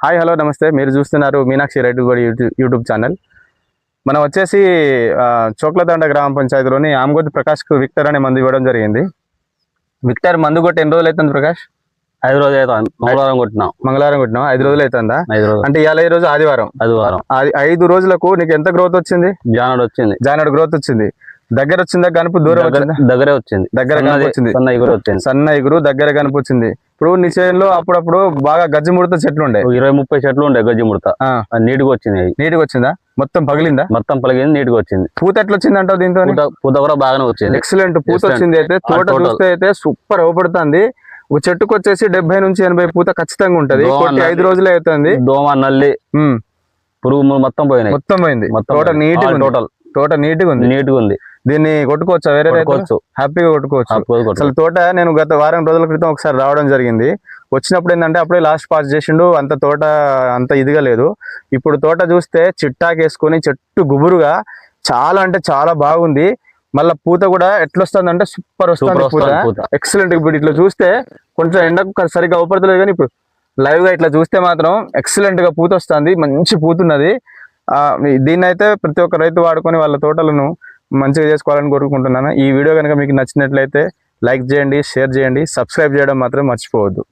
Hi hello నమస్తే. మీరు చూస్తున్నారు మీనాక్షి రైతు బడి యూట్యూబ్ ఛానల్. మనం వచ్చేసి చోక్లతండ గ్రామ పంచాయతీలోని ఆమగోతి ప్రకాష్కు విక్టర్ అనే మందు ఇవ్వడం జరిగింది. విక్టర్ మందు కొట్టి ఎన్ని రోజులు అవుతుంది ప్రకాష్? 5 రోజులు అవుతుంది. మంగళవారం కొట్టినాం. 5 రోజులు అవుతుందా? 5 రోజులు అంటే ఇవాళ ఈ రోజు ఆదివారం. 5 రోజులకు నీకు ఎంత గ్రోత్ వచ్చింది? జానడు గ్రోత్ వచ్చింది. దగ్గర వచ్చిందా గనుపు? దూరం దగ్గరే వచ్చింది. దగ్గర వచ్చింది. సన్న ఇగురు దగ్గర కనుపు వచ్చింది. ఇప్పుడు నీ చేనులో అప్పుడప్పుడు బాగా గజ్జి ముడత చెట్లు ఉండే 20-30 చెట్లు ఉండే గజ్జి ముడత. నీటికి వచ్చింది. నీటికి వచ్చిందా? మొత్తం పగిలిందా? మొత్తం పలిగింది. నీటికి వచ్చింది. పూత ఎట్లా వచ్చింది అంటావు? దీంతో పూత కూడా బాగానే వచ్చింది. ఎక్సలెంట్ పూత వచ్చింది. అయితే తోట చూస్తే అయితే సూపర్ అవపడుతుంది. ఒక చెట్టుకు వచ్చేసి 70 నుంచి 80 పూత ఖచ్చితంగా ఉంటది. 5 రోజులే అవుతుంది. దోమ నల్లి పురుగు మొత్తం పోయినాయి. మొత్తం పోయింది. తోట నీట్గా ఉంది. దీన్ని కొట్టుకోవచ్చా? వేరే రైతులు హ్యాపీగా కొట్టుకోవచ్చు. అసలు తోట నేను గత వారం రోజుల క్రితం ఒకసారి రావడం జరిగింది. వచ్చినప్పుడు ఏంటంటే అప్పుడే లాస్ట్ పాస్ చేసిండు. అంత తోట అంత ఇదిగా లేదు. ఇప్పుడు తోట చూస్తే చిట్టాకేసుకొని చెట్టు గుబురుగా చాలా అంటే చాలా బాగుంది. మళ్ళీ పూత కూడా ఎట్లా వస్తుంది అంటే సూపర్ వస్తుంది పూత. ఎక్సలెంట్. ఇప్పుడు ఇట్లా చూస్తే కొంచెం ఎండకు సరిగ్గా అవపడతలేదు, కానీ ఇప్పుడు లైవ్ గా ఇట్లా చూస్తే మాత్రం ఎక్సలెంట్ గా పూత వస్తుంది. మంచి పూతున్నది. దీన్ని అయితే ప్రతి ఒక్క రైతు వాడుకొని వాళ్ళ తోటలను మంచిగా చేసుకోవాలని కోరుకుంటున్నాను. ఈ వీడియో కనుక మీకు నచ్చినట్లయితే లైక్ చేయండి, షేర్ చేయండి, సబ్స్క్రైబ్ చేయడం మాత్రం మర్చిపోవద్దు.